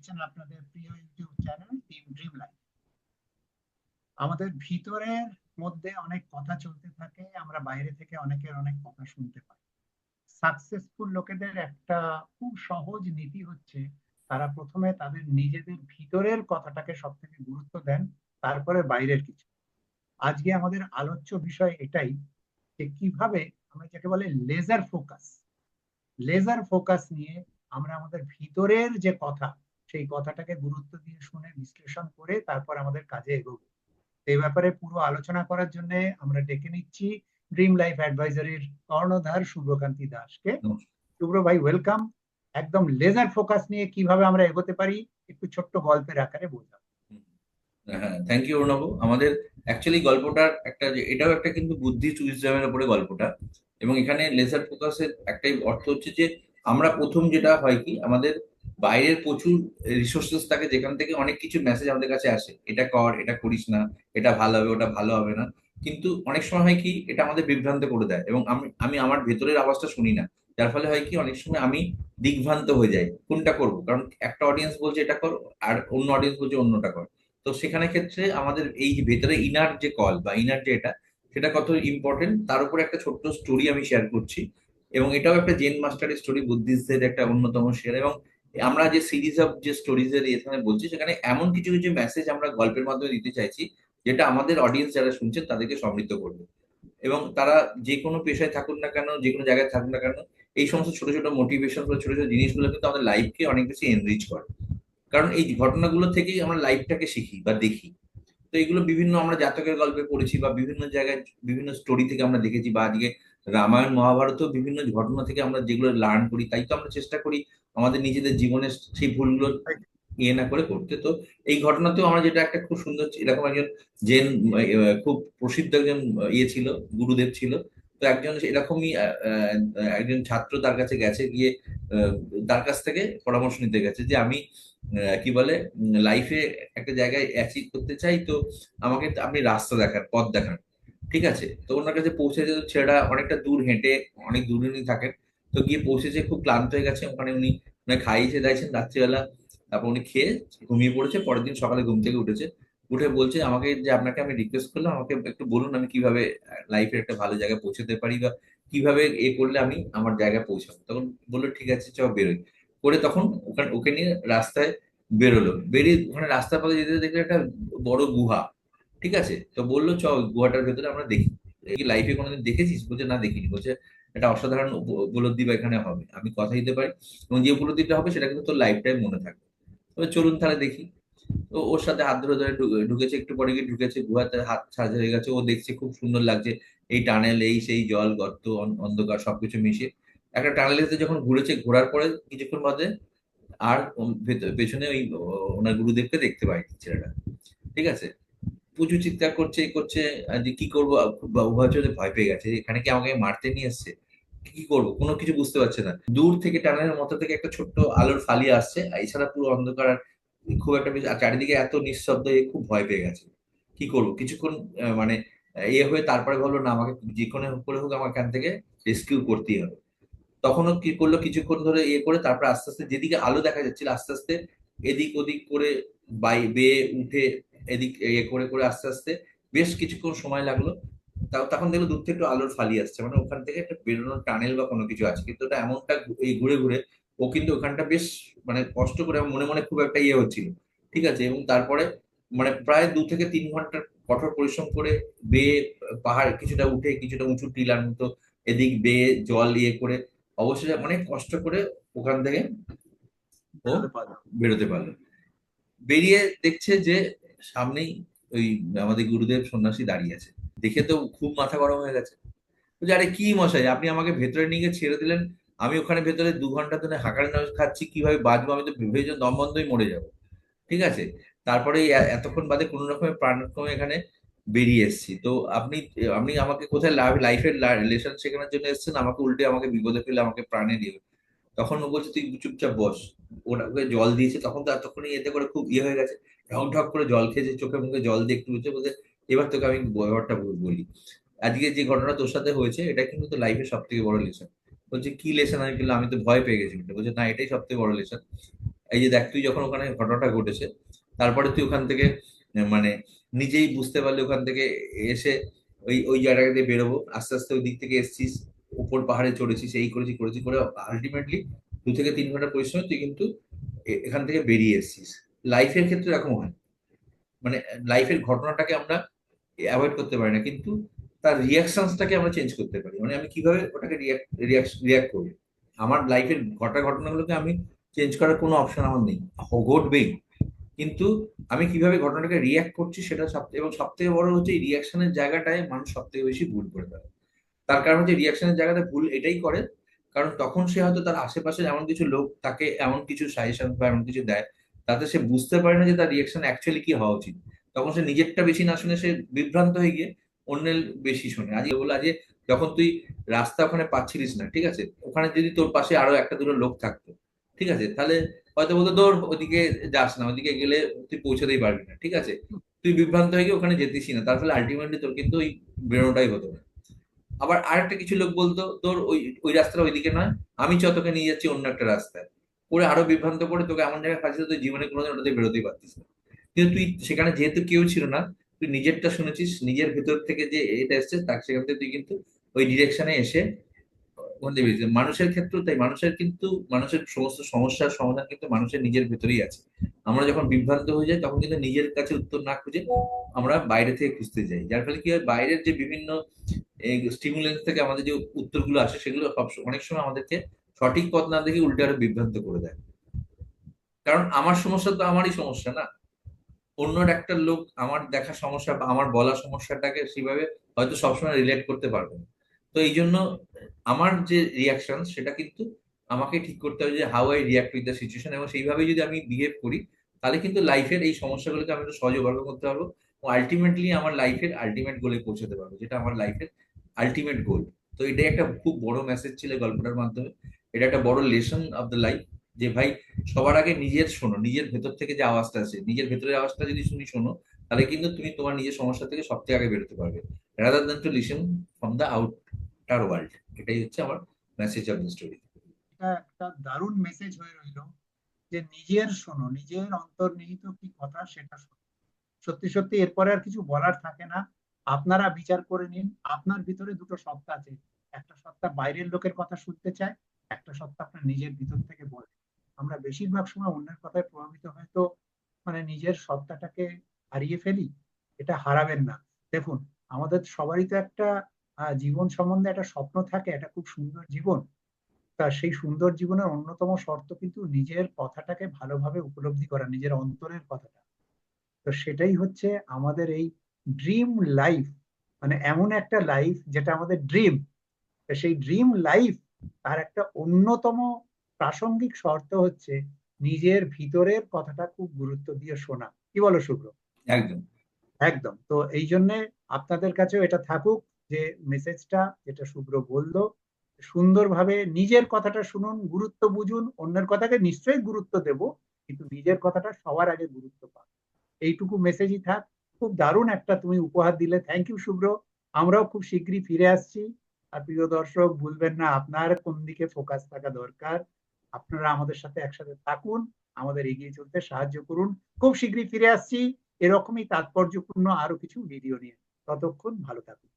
দেখছেন আপনাদের প্রিয় YouTube channel team dream life. আমাদের ভিতরের মধ্যে অনেক কথা চলতে থাকে, আমরা বাইরে থেকে অনেকের অনেক কথা শুনতে পাই। সাকসেসফুল লোকেদের একটা খুব সহজ নীতি হচ্ছে, তারা প্রথমে তাদের নিজেদের ভিতরের কথাটাকে সব থেকে গুরুত্ব দেন, তারপরে বাইরের কিছু। আজকে আমাদের আলোচ্য বিষয় এটাই যে কিভাবে আমরা যাকে বলে লেজার ফোকাস নিয়ে আমরা আমাদের ভিতরের যে কথা, সেই কথাটাকে গুরুত্ব দিয়ে শুনে বিশ্লেষণ করে তারপর আমাদের কাজে এগোবো। এই ব্যাপারে পুরো আলোচনা করার জন্য আমরা ডেকে নিচ্ছি ড্রিম লাইফ অ্যাডভাইজারির কর্ণধার শুভ্রকান্তি দাসকে। শুভ্র ভাই, ওয়েলকাম। একদম লেজার ফোকাস নিয়ে কিভাবে আমরা এগোতে পারি একটু ছোট্ট গল্পের আকারে বোঝাবো। হ্যাঁ, থ্যাংক ইউ অর্ণব। আমাদের অ্যাকচুয়ালি গল্পটার একটা এটাও একটা কিন্তু বুদ্ধি ট্যুইজমের উপরে গল্পটা। এবং এখানে লেজার ফোকাসের একটাই অর্থ হচ্ছে যে আমরা প্রথম যেটা হয় কি, আমাদের বাইরের প্রচুর রিসোর্সেস থাকে যেখান থেকে অনেক কিছু মেসেজ আমাদের কাছে আসে, এটা কর, এটা করিস না, এটা ভালো হবে, ওটা ভালো হবে না। কিন্তু অনেক সময় হয় কি, এটা আমাদের বিভ্রান্ত করে দেয় এবং আমি আমি আমার ভেতরের আওয়াজটা শুনি না। যার ফলে হয় কি, অনেক সময় আমি দিগ্ভ্রান্ত হয়ে যাই কোনটা করবো, কারণ একটা অডিয়েন্স বলছে এটা কর আর অন্য অডিয়েন্স বলছে অন্যটা কর। তো সেখানে ক্ষেত্রে আমাদের এই যে ভেতরে ইনার যে কল বা ইনার যে সেটা কত ইম্পর্টেন্ট, তার উপরে একটা ছোট্ট স্টোরি আমি শেয়ার করছি। এবং এটাও একটা জেন মাস্টারের স্টোরি, বুদ্ধিস্টদের একটা অন্যতম শেয়ার। এবং আমরা যে সিরিজ অফ যে স্টোরিজ এর এখানে বলছি, সেখানে এমন কিছু কিছু মেসেজ আমরা গল্পের মাধ্যমে দিতে চাইছি, যেটা আমাদের অডিয়েন্স যারা শুনছেন তাদেরকে সমৃদ্ধ করবে। এবং তারা যে কোনো পেশায় থাকুন না কেন, যে কোনো জায়গায় থাকুন না কেন, এই সমস্ত ছোট ছোট মোটিভেশন বা ছোট ছোট জিনিসগুলো কিন্তু আমাদের লাইফকে অনেক বেশি এনরিচ করে। কারণ এই ঘটনাগুলো থেকেই আমরা লাইফটাকে শিখি বা দেখি। তো এগুলো বিভিন্ন আমরা জাতকের গল্পে পড়েছি বা বিভিন্ন জায়গায় বিভিন্ন স্টোরি থেকে আমরা দেখেছি, বা আজকে রামায়ণ মহাভারতও বিভিন্ন ঘটনা থেকে আমরা যেগুলো লার্ন করি, তাই তো আমরা চেষ্টা করি আমাদের নিজেদের জীবনে সেই ভুলগুলো ইয়ে না করে করতে। তো এই ঘটনাতেও আমরা যেটা একটা খুব সুন্দর, এরকম একজন জেন খুব প্রসিদ্ধ একজন ইয়ে ছিল, গুরুদেব ছিল। তো একজন এরকমই একজন ছাত্র তার কাছে গেছে, গিয়ে আহ, তার কাছ থেকে পরামর্শ নিতে গেছে যে আমি কি বলে লাইফে একটা জায়গায় অ্যাচিভ করতে চাই, তো আমাকে আপনি রাস্তা দেখান, পথ দেখান। ঠিক আছে, তো ওনার কাছে পৌঁছে যেত, ছেলেটা অনেকটা দূর হেঁটে, অনেক দূরে উনি থাকেন। তো গিয়ে পৌঁছেছে, খুব ক্লান্ত হয়ে গেছে। ওখানে উনি খাইয়েছে দিয়েছেন রাত্রিবেলা। তারপর উনি খেয়ে ঘুমিয়ে পড়েছে। পরের দিন সকালে ঘুম থেকে উঠেছে, উঠে বলছে আমাকে, যে আপনাকে আমি রিকোয়েস্ট করলাম, আমাকে একটু বলুন আমি কিভাবে লাইফের একটা ভালো জায়গায় পৌঁছতে পারি, বা কিভাবে এ করলে আমি আমার জায়গায় পৌঁছাবো। তখন বললো ঠিক আছে, চ বেরোই। করে তখন ওখানে ওকে নিয়ে রাস্তায় বেরোলো। বেরিয়ে ওখানে রাস্তার পথে যেতে যেতে দেখলে একটা বড় গুহা। ঠিক আছে, তো বললো চ ওই গুহাটার ভেতরে আমরা দেখি। এই লাইফে কোনোদিন দেখেছিস? বলছে না, দেখিনি। বলছে একটা অসাধারণ উপলব্ধি বা এখানে হবে, আমি কথা দিতে পারি, এবং যে উপলব্ধিটা হবে সেটা কিন্তু তোর লাইফ টাইম মনে থাকবে। তবে চলুন তাহলে দেখি। তো ওর সাথে হাত ধরে ধরে ঢুকেছে, একটু পরে গিয়ে ঢুকেছে গুহাতে, হাত সাজা হয়ে গেছে। ও দেখছে খুব সুন্দর লাগছে, এই টানেল, এই সেই জল, গর্ত, অন্ধকার সবকিছু মিশে একটা টানেলেতে যখন ঘুরেছে, ঘোরার পরে কিছুক্ষণ বাদে আর পেছনে ওই ওনার গুরুদেবকে দেখতে পাই ছেলেটা। ঠিক আছে, প্রচুর চিৎকার করছে, এই করছে, যে কি করবো, খুব উভয় ভয় পেয়ে গেছে, এখানে কি আমাকে মারতে নিয়ে এসছে, কি করবো কোনো কিছু বুঝতে পারছে না। দূর থেকে টানেলের মধ্যে থেকে একটা ছোট্ট আলোর ফালি আসছে, আর এছাড়া পুরো অন্ধকার। আর খুব একটা বেশি, আর চারিদিকে এত নিঃশব্দ, এ খুব ভয় পেয়ে গেছে। কি করবো কিছুক্ষণ মানে ইয়ে হয়ে তারপরে বললো না, আমাকে যে কোনো করে হোক আমার এখান থেকে রেস্কিউ করতেই হবে। তখনও কি করলো, কিছুক্ষণ ধরে ইয়ে করে তারপর আস্তে আস্তে যেদিকে আলো দেখা যাচ্ছিল, আস্তে আস্তে এদিক ওদিক করে বেয়ে উঠে এদিক ইয়ে করে করে আস্তে আস্তে বেশ কিছুক্ষণ সময় লাগলো। তাও তখন দেখলো দূর থেকে একটু আলোর ফালি আসছে, মানে ওখান থেকে একটা বেরোনোর টানেল বা কোনো কিছু আছে, কিন্তু ওটা এমনটা এই ঘুরে ঘুরে ও কিন্তু ওখানটা বেশ মানে কষ্ট করে এবং মনে মনে খুব একটা ইয়ে হচ্ছিল। ঠিক আছে, এবং তারপরে মানে প্রায় 2 থেকে 3 ঘন্টার কঠোর পরিশ্রম করে বেয়ে পাহাড় কিছুটা উঠে, কিছুটা উঁচু টিলার মতো এদিক বেয়ে জল ইয়ে করে অবশেষে অনেক কষ্ট করে ওখান থেকে ও বেরোতে পারবো। বেরোতে পারলো। বেরিয়ে দেখছে যে সামনেই ওই আমাদের গুরুদেব সন্ন্যাসী দাঁড়িয়ে আছে। দেখে তো খুব মাথা গরম হয়ে গেছে। বলছে আরে কি মশাই, আপনি আমাকে ভেতরে নিয়ে গিয়ে ছেড়ে দিলেন, আমি ওখানে ভেতরে 2 ঘন্টা ধরে হাঁকার নাচ খাচ্ছি, কিভাবে বাঁচবো, আমি তো ভেবেছিলাম দম বন্ধই মরে যাবো। ঠিক আছে, তারপরে এই এতক্ষণ বাদে কোনো রকমের প্রাণক্রমে এখানে বেরিয়ে এসেছি। তো আপনি আপনি আমাকে কোথায় লাইফের লেসন শেখানোর জন্য এসেছেন, আমাকে উল্টে আমাকে বিপদে ফেলে আমাকে প্রাণে দিবে। তখন ও বলছে তুই চুপচাপ বস। ওটা ওকে জল দিয়েছে, তখন তো এতক্ষণে এতে করে খুব ইয়ে হয়ে গেছে, ঢক ঢক করে জল খেয়েছে, চোখে মুখে জল দিয়ে একটু বুঝে বলছে এবার তোকে আমি ব্যাপারটা বলি। আজকে যে ঘটনা তোর সাথে হয়েছে, এটা কিন্তু তোর লাইফের সব থেকে বড় লেসন। বলছে কি লেসন? আমি বললাম আমি তো ভয় পেয়ে গেছি। বলছে না, এটাই সব থেকে বড় লেসন। এই যে দেখ, তুই যখন ওখানে ঘটনাটা ঘটেছে, তারপরে তুই ওখান থেকে মানে নিজেই বুঝতে পারলি ওখান থেকে এসে ওই ওই জায়গাটা দিয়ে বেরোবো, আস্তে আস্তে ওই দিক থেকে এসছিস, উপর পাহাড়ে চড়েছিস, এই করেছি করেছি করে আলটিমেটলি 2 থেকে 3 ঘন্টা পরিশ্রমে তুই কিন্তু এখান থেকে বেরিয়ে এসছিস। লাইফের ক্ষেত্রে এরকম হয়, মানে লাইফের ঘটনাটাকে আমরা অ্যাভয়েড করতে পারি না, কিন্তু তার রিয়াকশনসটাকে আমরা চেঞ্জ করতে পারি। মানে আমি কিভাবে ওটাকে রিয়াক্ট করবো, আমার লাইফের ঘটনাগুলোকে আমি চেঞ্জ করার কোনো অপশন আমার নেই, ঘটবেই, কিন্তু আমি কিভাবে ঘটনাটাকে রিয়াক্ট করছি সেটা এবং সব থেকে বড় হচ্ছে এই রিয়াকশনের জায়গাটায় মানুষ সব থেকে বেশি ভুল করে ফেলে। তার কারণ হচ্ছে রিয়াকশনের জায়গাটা ভুল এটাই করে, কারণ তখন সে হয়তো তার আশেপাশে এমন কিছু লোক তাকে এমন কিছু সাজেশন বা এমন কিছু দেয়, তাতে সে বুঝতে পারে না যে তার রিয়াকশন অ্যাকচুয়ালি কি হওয়া উচিত। তখন সে নিজেরটা বেশি না শুনে সে বিভ্রান্ত হয়ে গিয়ে অন্যের বেশি শোনে। আজকে বলে, আজকে যখন তুই রাস্তা ওখানে পাচ্ছিলিস না, ঠিক আছে, ওখানে যদি তোর পাশে আরো একটা দুটো লোক থাকতো, ঠিক আছে, তাহলে হয়তো বলতো দৌড় ওদিকে যাস না, ওদিকে গেলে তুই পৌঁছাতেই পারবি না, ঠিক আছে, তুই বিভ্রান্ত হয়ে গিয়ে ওখানে যেতিসই না, তার ফলে আলটিমেটলি তোর কিন্তু ওই বেরোনোটাই হতো না। আবার আরেকটা কিছু লোক বলতো তোর ওই ওই রাস্তাটা ওইদিকে নয়, আমি তোকে নিয়ে যাচ্ছি অন্য একটা রাস্তায়, করে আরো বিভ্রান্ত করে তোকে এমন জায়গায় ফাঁসিয়ে তুই জীবনে কোনোদিন ওটাতে বেরোতেই পারতিস না। কিন্তু তুই সেখানে যেহেতু কেউ ছিল না, তুই নিজেরটা শুনেছিস, নিজের ভেতর থেকে যে এটা এসছে তার, সেখান থেকে তুই কিন্তু ওই ডিরেকশনে এসে ওখান থেকে বেরিয়েছিস। মানুষের ক্ষেত্রেও তাই, মানুষের সমস্ত সমস্যার সমাধান কিন্তু মানুষের নিজের ভেতরেই আছে। আমরা যখন বিভ্রান্ত হয়ে যাই তখন কিন্তু নিজের কাছে উত্তর না খুঁজে আমরা বাইরে থেকে খুঁজতে যাই, যার ফলে কি হয়, বাইরের যে বিভিন্ন এই স্টিমুলেন্স থেকে আমাদের যে উত্তরগুলো আসে সেগুলো অনেক সময় আমাদেরকে সঠিক পথ না দেখে উল্টে আরো বিভ্রান্ত করে দেয়। কারণ আমার সমস্যা তো আমারই সমস্যা না, অন্য একটা লোক আমার দেখা সমস্যা বা আমার বলা সমস্যাটাকে সেভাবে হয়তো সবসময় রিলেট করতে পারবে না। তো এই জন্য আমার যে রিয়াকশন সেটা কিন্তু আমাকে ঠিক করতে হবে যে how I react with the situation, এবং সেইভাবে যদি আমি বিহেভ করি তাহলে কিন্তু লাইফের এই সমস্যাগুলোকে আমি একটু সহজে ওভারকাম করতে পারবো, এবং আলটিমেটলি আমার লাইফের আলটিমেট গোলে পৌঁছাতে পারবো, যেটা আমার লাইফের আলটিমেট গোল। তো এটাই একটা খুব বড় মেসেজ ছিল এই গল্পটার মাধ্যমে। এটা একটা বড় লেসন অফ দ্য লাইফ, যে ভাই সবার আগে নিজের শোনো, নিজের ভেতর থেকে যে আওয়াজটা আছে, নিজের ভেতরের আওয়াজটা যদি তুমি শোনো, তাহলে কিন্তু তুমি তোমার নিজের সমস্যা থেকে সব থেকে আগে বেরোতে পারবে, rather than to listen from the outer world. এটাই হচ্ছে আমার মেসেজ অফ দ্য স্টোরি। এটা একটা দারুণ মেসেজ হয়ে রইলো যে নিজের শোনো, নিজের অন্তর্নিহিত কি কথা সেটা শোনো। সত্যি সত্যি এরপরে আর কিছু বলার থাকে না। আপনারা বিচার করে নিন, আপনার ভিতরে দুটো সত্তা আছে, একটা সত্তা বাইরের লোকের কথা শুনতে চায়, একটা সত্তা আপনার নিজের ভিতর থেকে বলে। আমরা বেশিরভাগ সময় অন্যের কথায় প্রভাবিত হয়তো মানে নিজের সত্তাটাকে হারিয়ে ফেলি। এটা হারাবেন না। দেখুন, আমাদের সবারই তো একটা জীবন সম্বন্ধে একটা স্বপ্ন থাকে, একটা খুব সুন্দর জীবন। তা সেই সুন্দর জীবনের অন্যতম শর্ত কিন্তু নিজের কথাটাকে ভালোভাবে উপলব্ধি করা, নিজের অন্তরের কথাটা। তো সেটাই হচ্ছে আমাদের এই ড্রিম লাইফ, মানে এমন একটা লাইফ যেটা আমাদের ড্রিম। সেই ড্রিম লাইফ তার একটা অন্যতম প্রাসঙ্গিক শর্ত হচ্ছে নিজের ভিতরের কথাটা খুব গুরুত্ব দিয়ে শোনা। কি বলো শুভ্র? একদম। একদম। তো এই জন্যে আপনাদের কাছেও এটা থাকুক যে মেসেজটা যেটা শুভ্র বললো, সুন্দরভাবে নিজের কথাটা শুনুন, গুরুত্ব বুঝুন, অন্যের কথাকে নিশ্চয়ই গুরুত্ব দেব, কিন্তু নিজের কথাটা সবার আগে গুরুত্ব পান। এইটুকু মেসেজই থাক। খুব দারুণ একটা তুমি উপহার দিলে, থ্যাংক ইউ শুভ্র। আমরাও খুব শীঘ্রই ফিরে আসছি। আর প্রিয় দর্শক, ভুলবেন না আপনার কোন দিকে ফোকাস থাকা দরকার। আপনারা আমাদের সাথে একসাথে থাকুন, আমাদের এগিয়ে চলতে সাহায্য করুন। খুব শীঘ্রই ফিরে আসছি এরকমই তাৎপর্যপূর্ণ আরো কিছু ভিডিও নিয়ে। ততক্ষণ ভালো থাকুন।